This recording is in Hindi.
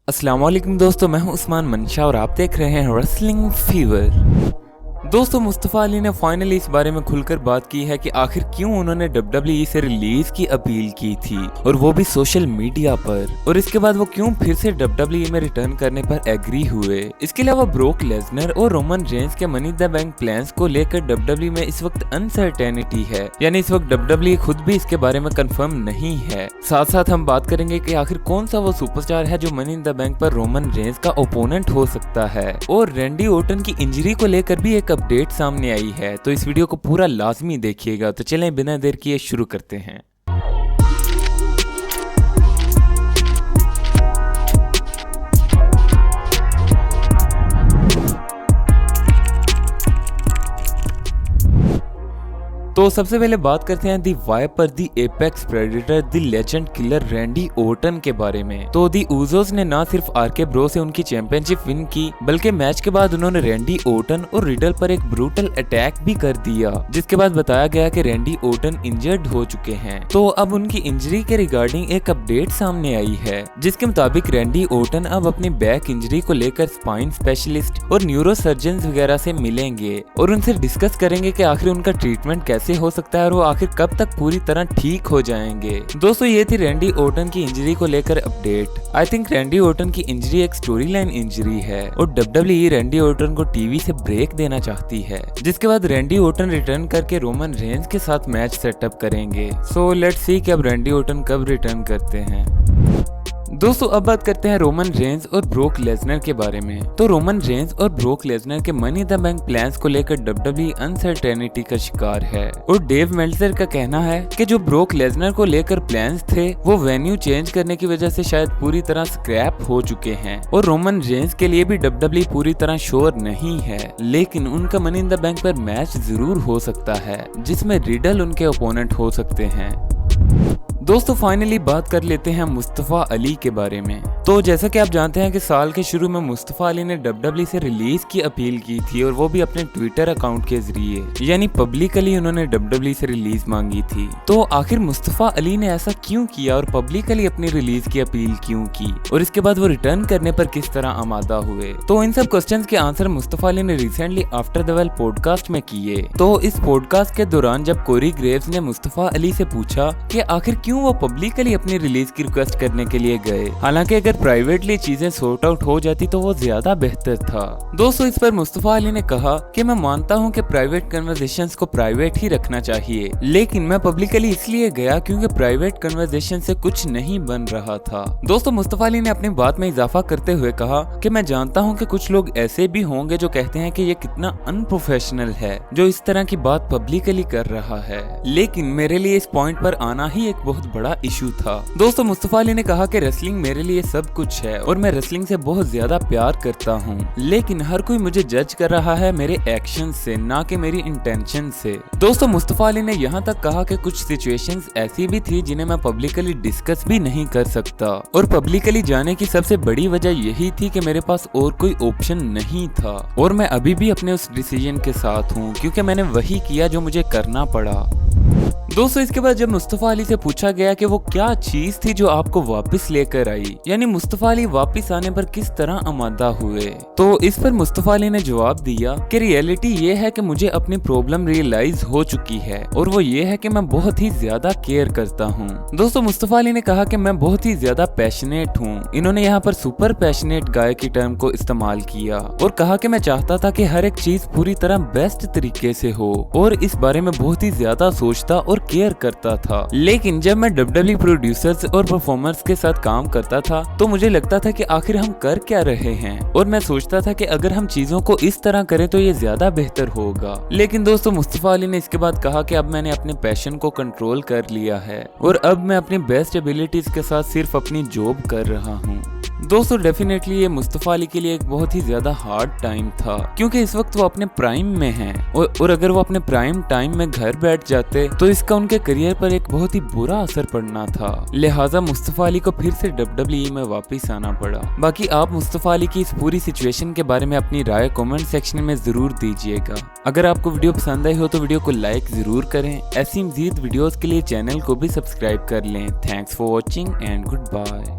अस्सलाम वालेकुम दोस्तों, मैं हूं उस्मान मंशा और आप देख रहे हैं रेसलिंग फीवर। दोस्तों, मुस्तफ़ा अली ने फाइनली इस बारे में खुलकर बात की है कि आखिर क्यों उन्होंने WWE से रिलीज की अपील की थी और वो भी सोशल मीडिया पर, और इसके बाद वो क्यों फिर से WWE में रिटर्न करने पर एग्री हुए। इसके अलावा ब्रोक लेसनर और रोमन रेंज के मनी द बैंक प्लान्स को लेकर WWE में इस वक्त अनसर्टेनिटी है, यानी इस वक्त WWE खुद भी इसके बारे में कंफर्म नहीं है। साथ साथ हम बात करेंगे कि आखिर कौन सा वो सुपरस्टार है जो मनी द बैंक पर रोमन रेंज का ओपोनेंट हो सकता है, और रैंडी ओर्टन की इंजरी को लेकर भी एक अपडेट सामने आई है। तो इस वीडियो को पूरा लाजमी देखिएगा। तो चलें बिना देर किए शुरू करते हैं। तो सबसे पहले बात करते हैं the viper, the apex predator, the legend killer Randy Orton के बारे में। तो दी उजोस ने ना सिर्फ आरके ब्रो से उनकी चैंपियनशिप विन की, बल्कि मैच के बाद उन्होंने रैंडी ओर्टन और रिडल पर एक ब्रूटल अटैक भी कर दिया, जिसके बाद बताया गया कि रैंडी ओर्टन इंजर्ड हो चुके हैं। तो अब उनकी इंजरी के रिगार्डिंग एक अपडेट सामने आई है, जिसके मुताबिक रैंडी ओर्टन अब अपनी बैक इंजरी को लेकर स्पाइन स्पेशलिस्ट और न्यूरो सर्जन वगैरह से मिलेंगे और उनसे डिस्कस करेंगे कि आखिर उनका ट्रीटमेंट कैसे हो सकता है और वो आखिर कब तक पूरी तरह ठीक हो जाएंगे। दोस्तों, ये थी रैंडी ओर्टन की इंजरी को लेकर update. I think Randy Orton की इंजरी एक स्टोरी लाइन इंजरी है और WWE रैंडी ओर्टन को टीवी से ब्रेक देना चाहती है, जिसके बाद रैंडी ओर्टन रिटर्न करके रोमन रेंज के साथ मैच सेटअप करेंगे। सो लेट्स सी कि अब रैंडी ओर्टन कब रिटर्न करते हैं। दोस्तों, अब बात करते हैं रोमन रेंज और ब्रोक लेसनर के बारे में। तो रोमन रेंज और ब्रोक लेसनर के मनी द बैंक प्लान्स को लेकर WWE अनसर्टेनिटी का शिकार है और डेव मेल्टजर का कहना है कि जो ब्रोक लेसनर को लेकर प्लान्स थे वो वेन्यू चेंज करने की वजह से शायद पूरी तरह स्क्रैप हो चुके हैं, और रोमन रेंज के लिए भी WWE पूरी तरह श्योर नहीं है, लेकिन उनका मनी इन द बैंक पर मैच जरूर हो सकता है जिसमें रिडल उनके ओपोनेंट हो सकते हैं। दोस्तों, फाइनली बात कर लेते हैं मुस्तफ़ा अली के बारे में। तो जैसा कि आप जानते हैं कि साल के शुरू में मुस्तफ़ा अली ने WWE से रिलीज की अपील की थी, और वो भी अपने ट्विटर अकाउंट के जरिए, यानी पब्लिकली उन्होंने WWE से रिलीज मांगी थी। तो आखिर मुस्तफ़ा अली ने ऐसा क्यों किया और पब्लिकली अपनी रिलीज की अपील क्यों की, और इसके बाद वो रिटर्न करने पर किस तरह आमादा हुए। तो इन सब क्वेश्चंस के आंसर मुस्तफ़ा अली ने recently after the well podcast में किए। तो इस पॉडकास्ट के दौरान जब कोरी ग्रेव्स ने मुस्तफ़ा अली से पूछा कि आखिर क्यों वो पब्लिकली अपनी रिलीज की रिक्वेस्ट करने के लिए गए, हालांकि अगर प्राइवेटली चीजें सॉर्ट आउट हो जाती तो वो ज्यादा बेहतर था। दोस्तों, इस पर मुस्तफ़ा अली ने कहा कि मैं मानता हूं कि प्राइवेट कन्वर्सेशंस को प्राइवेट ही रखना चाहिए, लेकिन मैं पब्लिकली इसलिए गया क्योंकि प्राइवेट कन्वर्सेशन से कुछ नहीं बन रहा था। दोस्तों, मुस्तफ़ा अली ने अपनी बात में इजाफा करते हुए कहा कि मैं जानता हूं कि कुछ लोग ऐसे भी होंगे जो कहते हैं कि ये कितना अनप्रोफेशनल है जो इस तरह की बात पब्लिकली कर रहा है, लेकिन मेरे लिए इस पॉइंट पर आना ही एक बहुत बड़ा इशू था। दोस्तों, मुस्तफ़ा अली ने कहा कि रेसलिंग मेरे लिए सब कुछ है और मैं रेसलिंग से बहुत ज्यादा प्यार करता हूँ, लेकिन हर कोई मुझे जज कर रहा है मेरे एक्शन से, ना कि मेरी इंटेंशन से। दोस्तों, मुस्तफ़ा अली ने यहाँ तक कहा कि कुछ सिचुएशंस ऐसी भी थी जिन्हें मैं पब्लिकली डिस्कस भी नहीं कर सकता, और पब्लिकली जाने की सबसे बड़ी वजह यही थी कि मेरे पास और कोई ऑप्शन नहीं था, और मैं अभी भी अपने उस डिसीजन के साथ हूँ क्योंकि मैंने वही किया जो मुझे करना पड़ा। दोस्तों, इसके बाद जब मुस्तफ़ा अली से पूछा गया कि वो क्या चीज थी जो आपको वापस लेकर आई, यानी मुस्तफ़ा अली वापस आने पर किस तरह आमादा हुए, तो इस पर मुस्तफ़ा अली ने जवाब दिया कि रियलिटी ये है कि मुझे अपनी प्रॉब्लम रियलाइज हो चुकी है, और वो ये है कि मैं बहुत ही ज्यादा केयर करता हूँ। दोस्तों, मुस्तफ़ा अली ने कहा कि मैं बहुत ही ज्यादा पैशनेट हूँ। इन्होंने यहाँ पर सुपर पैशनेट गाय की टर्म को इस्तेमाल किया और कहा कि मैं चाहता था कि हर एक चीज पूरी तरह बेस्ट तरीके से हो, और इस बारे में बहुत ही ज्यादा सोचता और केयर करता था। लेकिन जब मैं WWE प्रोड्यूसर्स और परफॉर्मर्स के साथ काम करता था तो मुझे लगता था कि आखिर हम कर क्या रहे हैं, और मैं सोचता था कि अगर हम चीजों को इस तरह करें तो ये ज्यादा बेहतर होगा। लेकिन दोस्तों, मुस्तफ़ा अली ने इसके बाद कहा कि अब मैंने अपने पैशन को कंट्रोल कर लिया है और अब मैं अपनी बेस्ट एबिलिटीज के साथ सिर्फ अपनी जॉब कर रहा हूँ। दोस्तों, डेफिनेटली ये मुस्तफ़ा अली के लिए एक बहुत ही ज्यादा हार्ड टाइम था, क्योंकि इस वक्त वो अपने प्राइम में हैं, और अगर वो अपने प्राइम टाइम में घर बैठ जाते तो इसका उनके करियर पर एक बहुत ही बुरा असर पड़ना था। लिहाजा मुस्तफ़ा अली को फिर से WWE में वापस आना पड़ा। बाकी आप मुस्तफ़ा अली की इस पूरी सिचुएशन के बारे में अपनी राय कमेंट सेक्शन में जरूर दीजिएगा। अगर आपको वीडियो पसंद आई हो तो वीडियो को लाइक जरूर करें। ऐसी मजीद वीडियोस के लिए चैनल को भी सब्सक्राइब कर लें। Thanks for watching and good bye.